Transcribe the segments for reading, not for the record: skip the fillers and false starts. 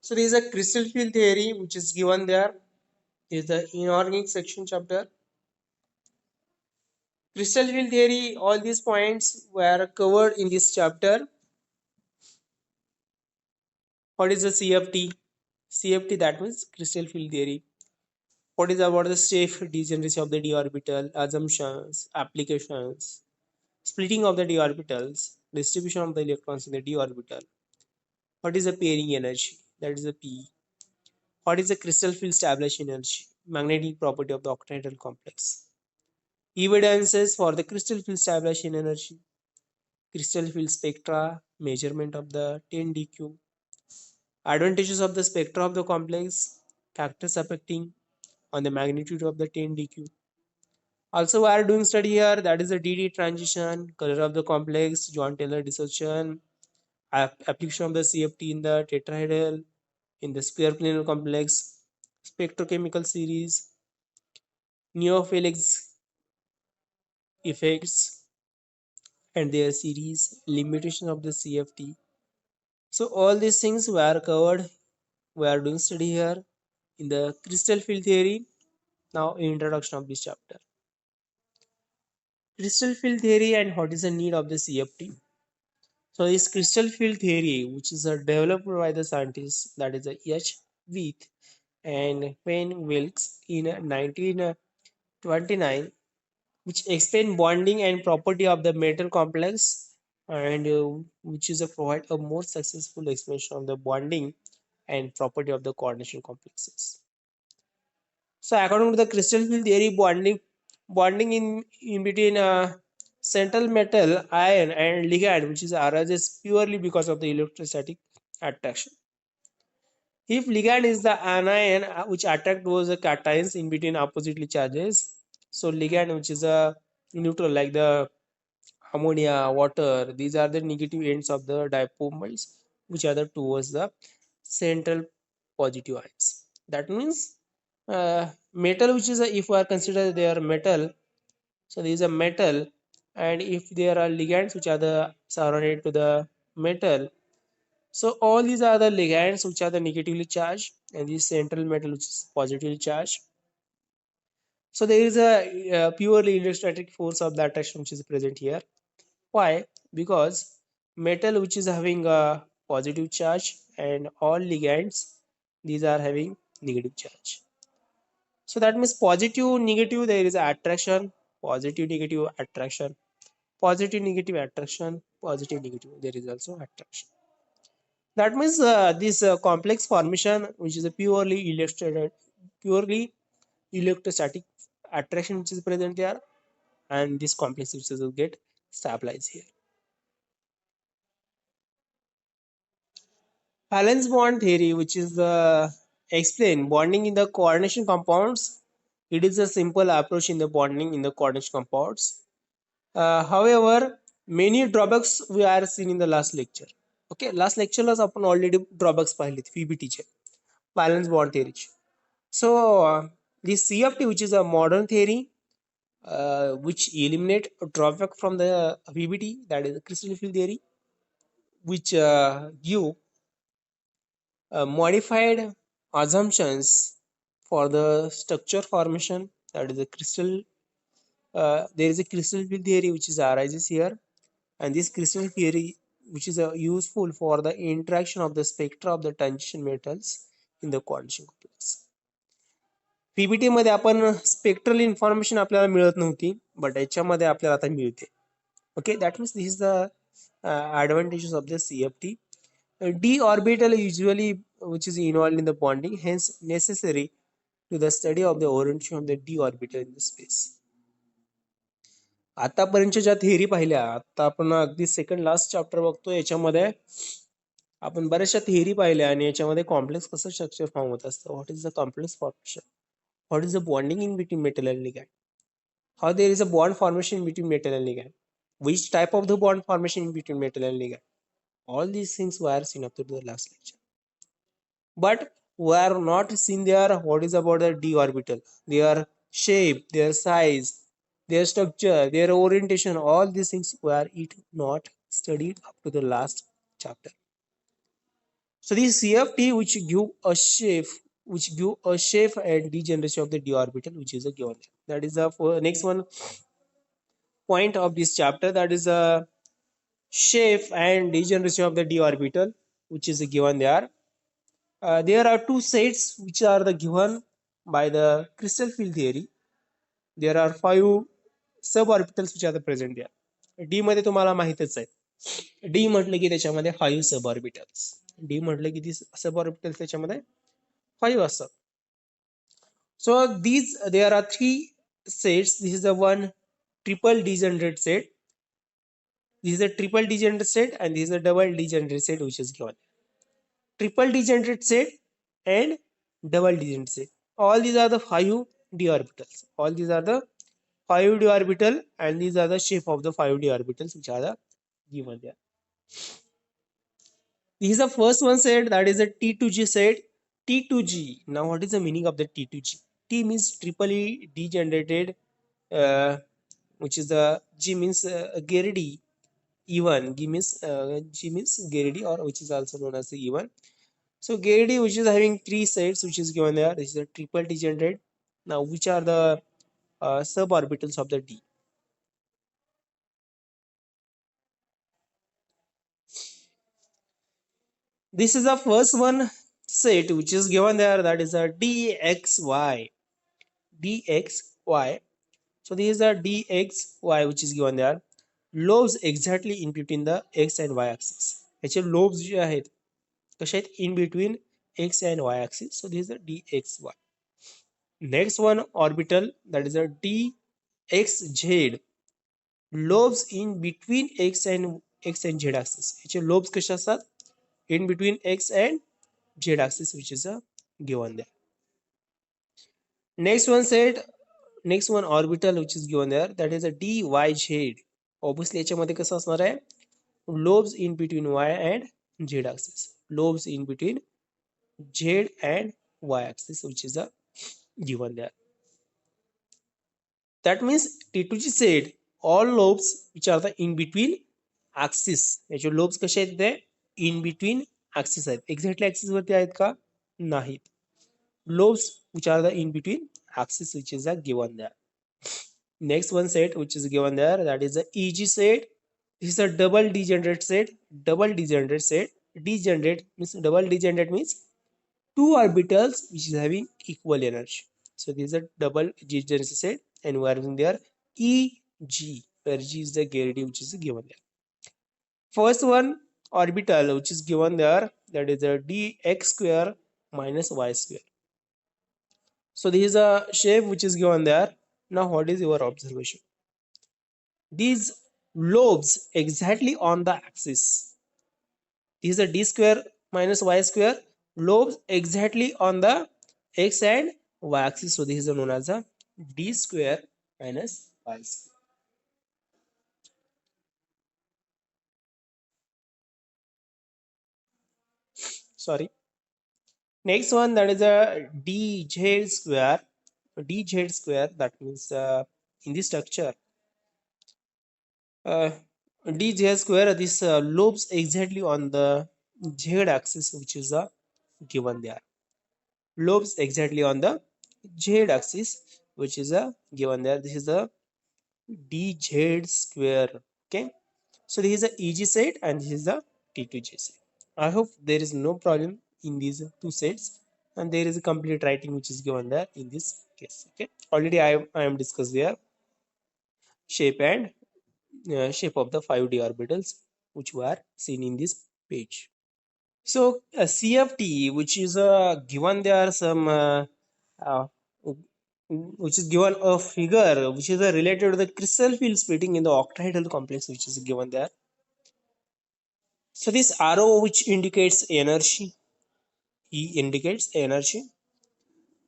So there is a crystal field theory which is given there. Is the inorganic section chapter. Crystal field theory, all these points were covered in this chapter. What is the CFT? CFT, that means crystal field theory. What is about the safe degeneracy of the d orbital, assumptions, applications, splitting of the d orbitals, distribution of the electrons in the d orbital. What is the pairing energy? That is the P. What is the crystal field establishing energy? Magnetic property of the octahedral complex. Evidences for the crystal field establishing energy. Crystal field spectra, measurement of the 10 DQ. Advantages of the spectra of the complex, factors affecting on the magnitude of the 10 DQ. Also, we are doing study here, that is the DD transition, color of the complex, John Taylor dissociation, application of the CFT in the tetrahedral, in the square planar complex, spectrochemical series, neophylics effects and their series, limitation of the CFT. So all these things were covered. We are doing study here in the crystal field theory. Now introduction of this chapter. Crystal field theory and what is the need of the CFT. So this crystal field theory, which is developed by the scientists, that is H. Weith and Wayne Wilkes in 1929, which explain bonding and property of the metal complex, and which is provide a more successful explanation of the bonding and property of the coordination complexes. So according to the crystal field theory, bonding in between central metal ion and ligand, which is arises purely because of the electrostatic attraction. If ligand is the anion which attract those cations in between oppositely charges, so ligand which is a neutral like the ammonia, water, these are the negative ends of the dipoles which are the towards the central positive ions. That means metal which is a, if we are consider they are metal, so there is a metal, and if there are ligands which are the surrounded to the metal, so all these are the ligands which are the negatively charged and this central metal which is positively charged. So there is a purely electrostatic force of the attraction which is present here. Why? Because metal which is having a positive charge and all ligands these are having negative charge. So that means positive, negative, there is attraction, positive, negative attraction, positive, negative attraction, positive, negative, there is also attraction. That means this complex formation, which is a purely electrostatic attraction which is present here, and this complex which will get stabilized here. Valence bond theory, which is explain bonding in the coordination compounds. It is a simple approach in the bonding in the coordination compounds. However, many drawbacks we are seen in the last lecture. Okay, last lecture ला आपण already drawbacks पाहिलेत VBT चे, valence bond theory चे. So this CFT, which is a modern theory, which eliminate a drawback from the VBT, that is the crystal field theory, which give modified assumptions for the structure formation, that is the crystal. There is a crystal field theory which is arises here, and this crystal theory which is useful for the interaction of the spectra of the transition metals in the coordination complex. PBT मध्ये आपण spectral information आपल्याला मिळत नव्हती, but याच्यामध्ये आपल्याला आता मिळते. Okay, that means this is the advantages of the CFT. D orbital usually which is involved in the bonding, hence necessary to the study of the orientation of the D orbital in the space. आतापर्यंतच्या ज्या theory पाहिल्या, आता आपण अगदी second last chapter बघतो, याच्यामध्ये आपण बऱ्याचशा थेअरी पाहिल्या आणि याच्यामध्ये कॉम्प्लेक्स कसं स्ट्रक्चर फॉर्म होत असतं. What is the complex formation, what is the bonding in between metal and ligand, how there is a bond formation in between metal and ligand, which type of the bond formation in between metal and ligand, all these things were seen up to the last lecture. But we are not seen there what is about the d orbital, their shape, their size, their structure, their orientation, all these things were it not studied up to the last chapter. So this CFT which give a shape and degeneration of the d orbital, which is a given. That is the next one point of this chapter. That is a shape and degeneration of the d orbital, which is given there. There are two sets which are the given by the crystal field theory. There are 5 suborbitals which are the present there. D मध्ये तुम्हाला माहितच आहे. D म्हटलं की त्याच्यामध्ये 5 सबऑर्बिटल्स. D म्हटलं की ती सबऑर्बिटल्स त्याच्यामध्ये 5 असतात. So these there are 3 sets. This is the one triple degenerate set. This is a triple degenerate set and this is a double degenerate set which is given. Triple degenerate set and double degenerate set. All these are the 5 d orbitals. All these are the 5 d orbital and these are the shape of the 5 d orbitals which are the given there. This is the first one set, that is a T2G set. T2G. Now what is the meaning of the T2G? T means triply degenerated, which is the G means Gerdy even. G means Gerdy, or which is also known as the even. So Gerdy, which is having 3 sets which is given there. This is a triple degenerate. Now which are the suborbitals of the D? This is the first one set which is given there, that is a DXY. DXY. So this is a DXY which is given there. Lobes exactly in between the X and Y axis. याचे lobes जे आहेत कसे आहेत in between X and Y axis. So this is a DXY. Next one orbital, that is a DXZ. Lobes in between X and Z axis. याचे lobes कसे असतात? In between X and Z axis, which is a given there. Next one orbital which is given there, that is a DYZ. Obviously याच्यामध्ये कसं असणार आहे? Lobes in between Y and Z axis. Lobes in between Z and Y axis, which is a given there. That means T2G said all lobes which are the in between axis. याचे lobes कसे आहेत ते? In between axis आहेत. Exactly axis वरती आहेत का? नाहीत. Lobes which are the in between axis, which is a given there. Next one set which is given there, that is the EG set. This is a double degenerate set. Double degenerate set. Degenerate means double degenerate means 2 orbitals which is having equal energy. So this is a double degenerate set and we are using there EG, where G is the Gerdy which is given there. First one orbital which is given there, that is a dx square minus y square. So this is a shape which is given there. Now what is your observation? These lobes exactly on the axis. This is a d square minus y square. Lobes exactly on the x and y axis. So this is known as a d square minus y square. Sorry. Next one, that is a dz square. Dz square, that means in this structure dz square, this lobes exactly on the z axis, which is given there. Lobes exactly on the z axis, which is given there. This is the dz square. Okay, so this is the EG set and this is the T2G set. I hope there is no problem in these two sets, and there is a complete writing which is given there in this case. Okay, already I am discussed there shape and shape of the 5d orbitals which were seen in this page. So CFT, which is given there some uh, which is given a figure which is related to the crystal field splitting in the octahedral complex, which is given there. So this arrow which indicates energy, E indicates energy.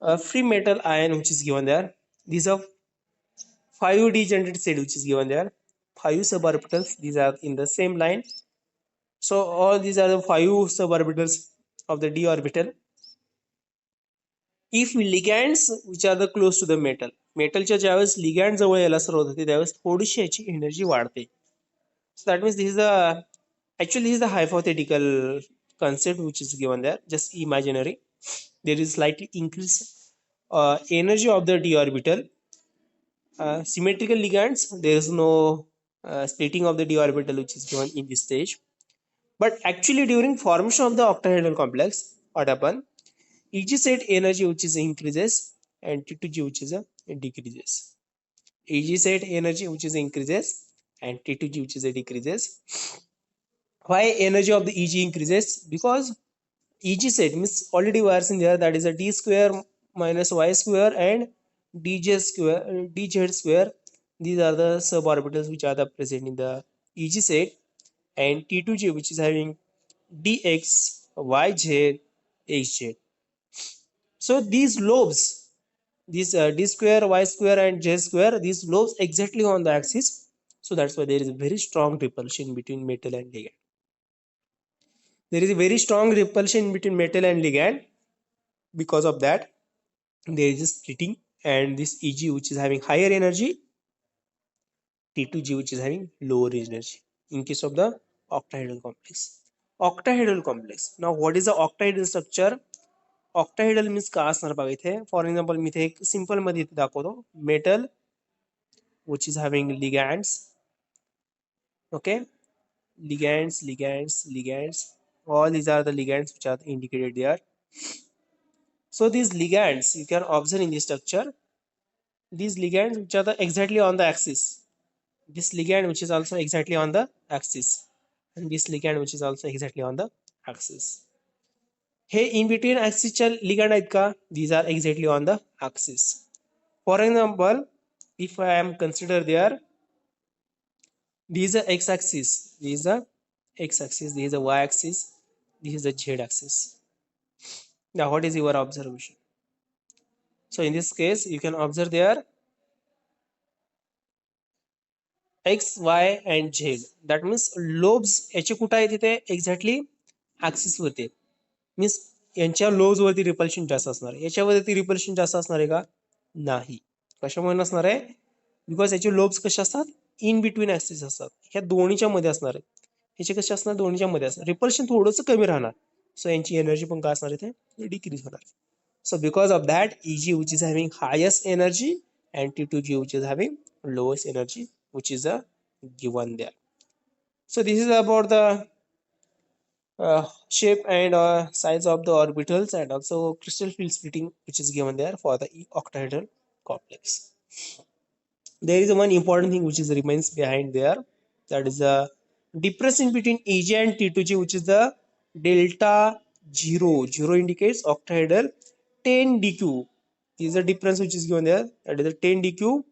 A free metal ion which is given there. These are 5d generated state which is given there. 5 suborbitals. These are in the same line. So all these are the 5 suborbitals of the d orbital. If ligands which are the close to the metal, metalच्या ज्यावेळेस ligand जवळ यायला सुरुवात होते त्यावेळेस थोडीशी याची energy वाढते. So that means this is the actually this is the hypothetical concept which is given there, just imaginary. There is slightly increase energy of the d orbital. Symmetrical ligands, there is no splitting of the d orbital which is given in this stage. But actually during formation of the octahedral complex, what happen, eg set energy which is increases and T2G which is a decreases. eg set energy which is increases and T2G which is a decreases. Why energy of the eg increases? Because eg set means already we are seeing there, that is a d square minus y square and dz square. These are the suborbitals which are the present in the eg set, and T2G which is having dx yz xz. So these lobes, these d square y square and z square, these lobes exactly on the axis. So that's why there is a very strong repulsion between metal and ligand. There is a very strong repulsion between metal and ligand. Because of that, there is a splitting, and this eg which is having higher energy, T2G which is having lower energy in case of the octahedral complex. Octahedral complex. Now what is the octahedral structure? Octahedral means का असणार बघा इथे. For example मी इथे एक simple मध्ये इथे दाखवतो. Metal which is having ligands. Okay, ligands, all these are the ligands which are indicated there. So these ligands you can observe in this structure, these ligands which are exactly on the axis, this ligand which is also exactly on the axis, and this ligand which is also exactly on the axis. Hey in between axis च्या ligand आहेत का? These are exactly on the axis. For example, if I am consider there, this is a x-axis, this is a x-axis, this is a y-axis, this is a z-axis. Now what is your observation? So in this case you can observe there x, y and z. That means lobes याचे कुठे आहेत तिथे exactly axis वरती, means यांच्या lobes वरती repulsion जास्त असणार आहे. याच्यावरती रिपल्शन जास्त असणार आहे का? नाही. कशामुळे नसणार आहे? बिकॉज याचे लोब्स कसे असतात? इन बिटवीन ऍक्सिस असतात, ह्या दोन्हीच्या मध्ये असणार आहे. ह्याचे कसे असणार? दोन्हीच्या मध्ये असणार. रिपल्शन थोडंसं कमी राहणार, सो यांची एनर्जी पण काय असणार इथे? डिक्रीज होणार. So because of that, Eg which is having highest energy and T2G which is having lowest energy, which is given there. So this is about the shape and size of the orbitals, and also crystal field splitting which is given there for the octahedral complex. There is one important thing which is remains behind there, that is the difference in between Eg and T2G, which is the delta 0. 0 indicates octahedral 10 dq. This is the difference which is given there, that is the 10 dq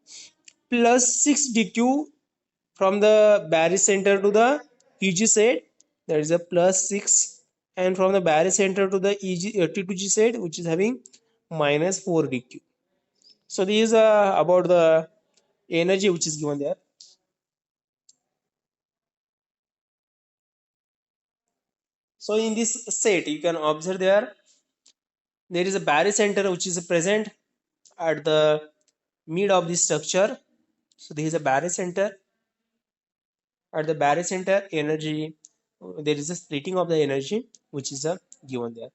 plus 6 dq from the barycenter to the Eg set, that is a plus 6, and from the barycenter to the T2G set which is having minus 4 dq. So this is about the energy which is given there. So in this set you can observe there is a barycenter which is present at the mid of this structure. So there is a barycenter. At the barycenter energy, there is a splitting of the energy which is given there.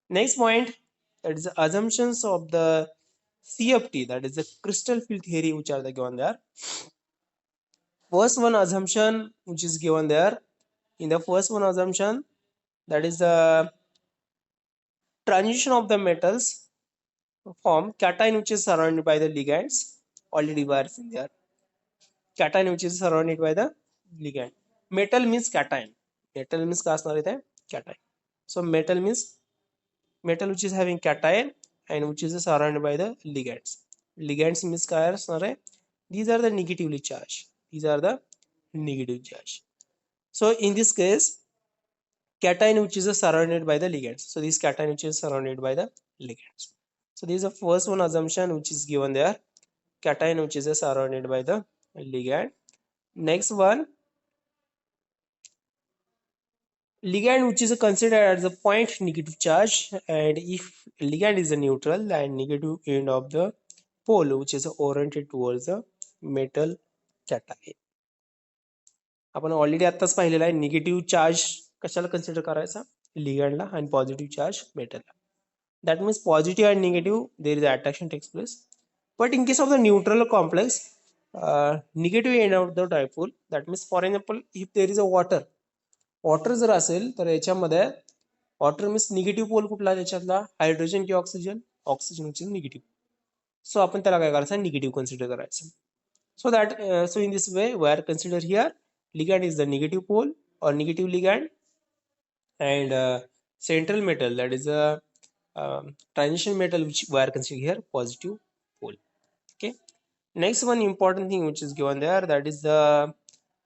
Next point, that is the assumptions of the CFT, that is the crystal field theory, which are given there. First one assumption which is given there, in the first one assumption, that is the transition of the metals form cation which is surrounded by the ligands. Already we are seeing there, cation which is surrounded by the ligand. Metal means cation. Metal means का असणार इथे? Cation. So metal means metal which is having cation and which is surrounded by the ligands. Ligands means काय असणार आहे? These are the negatively charged. These are the negative charge. So in this case, cation which is surrounded by the ligands. So this cation which is surrounded by the ligands. So this is the first one assumption which is given there. Cation which is surrounded by the ligand. Next one, ligand which is considered as a point negative charge, and if ligand is a neutral and negative end of the pole which is oriented towards the metal cation. आपण already आत्ताच पाहिलेला आहे negative charge कशाला consider करायचा, लिगँडला आणि positive charge मेटलला. That means positive and negative there is attraction takes place. But in case of the neutral complex, negative end of the dipole, that means for example if there is a water जर असेल तर याच्यामध्ये water means negative पोल कुठला त्याच्यातला, hydrogen किंवा oxygen, oxygen which is negative. So आपण त्याला काय करायचं, निगेटिव्ह कन्सिडर करायचं. So that so in this way we are consider here ligand is the negative pole or negative ligand, and central metal, that is a transition metal, which we are considering here positive pole. Okay, next one important thing which is given there, that is the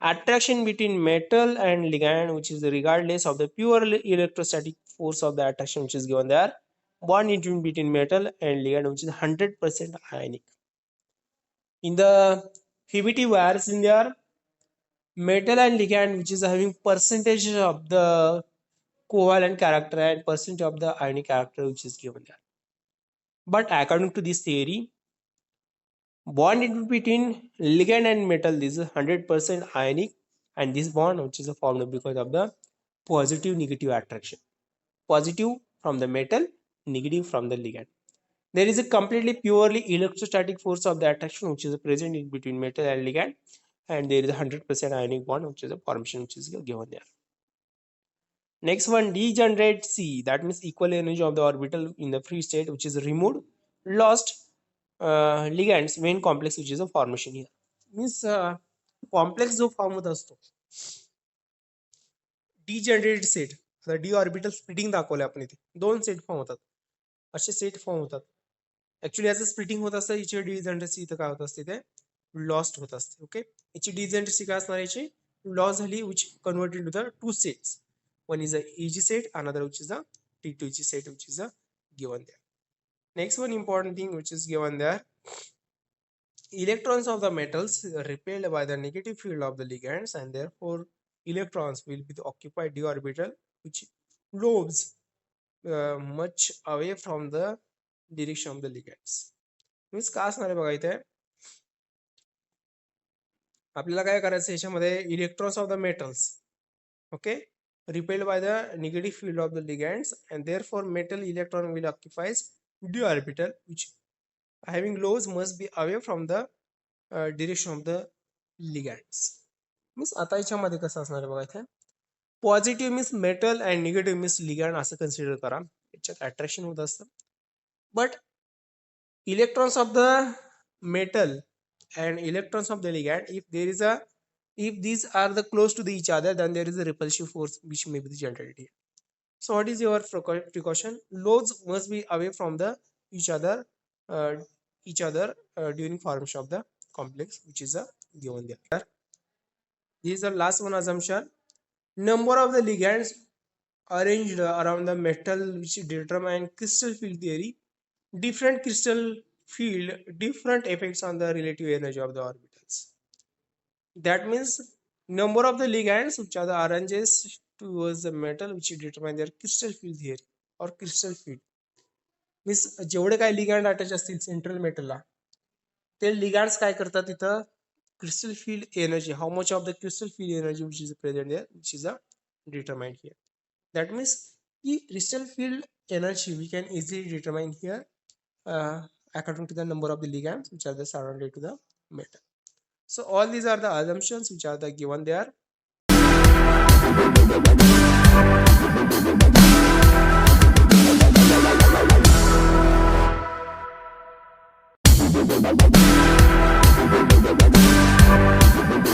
attraction between metal and ligand, which is regardless of the pure electrostatic force of the attraction which is given there. Bond between metal and ligand which is 100% ionic. In the PBT wires in there, metal and ligand which is having percentage of the covalent character and percentage of the ionic character which is given there. But according to this theory, bond in between ligand and metal, this is 100% ionic, and this bond which is formed because of the positive negative attraction, positive from the metal, negative from the ligand. There is a completely purely electrostatic force of the attraction which is present in between metal and ligand, and there is a 100% ionic bond which is a formation which is given there. Next one, degenerate C, that means equal energy of the orbital in the free state which is removed, lost ligands main complex which is a formation here. Means complex जो form होत असतो degenerate set, आता D orbital splitting दाखवले आपण इथे, दोन set form होतात, असे सेट फॉर्म होतात. ऍक्च्युली याचं स्प्लिटिंग होत असतं, याची डिजनरेसी इथं काय होत असते, ते लॉस्ट होत असते. ओके, याची डिजनरेसी काय असणार, याची लॉस झाली which converted to the two sets. One is a EG set, another which is a T2G set which is a given there. Next one important thing which is given there, electrons of the metals repelled by the negative field of the ligands, and therefore electrons will be occupied d orbital which moves much away from the direction of the ligands. Means काय असणार आहे बघा, इथे आपल्याला काय करायचं, याच्यामध्ये electrons of the metals, okay, repelled by the negative field of the ligands, and therefore metal electron will occupies d orbital which having lows must be away from the direction of the ligands. Means आता याच्यामध्ये कसं असणार बघा, इथे positive means metal and negative means ligand असं consider करा, याच्यात attraction होत असतं. But electrons of the metal and electrons of the ligand, if these are the close to each other, then there is a repulsive force which may be generated here. So what is your precaution? Loads must be away from the each other during formation of the complex which is given there. This is the last one assumption. Number of the ligands arranged around the metal which determine crystal field theory. Different crystal field, different effects on the relative energy of the orbitals. That means number of the ligands which are the arranges towards the metal which determine their crystal field theory or crystal field. Means जेवढे काय ligand attach असतील central मेटलला, ते लिगँड्स काय करतात तिथं, crystal field energy, how much of the crystal field energy which is present there which is determined here. That means the crystal field energy we can easily determine here according to the number of the ligands which are surrounded to the metal. So all these are the assumptions which are given there.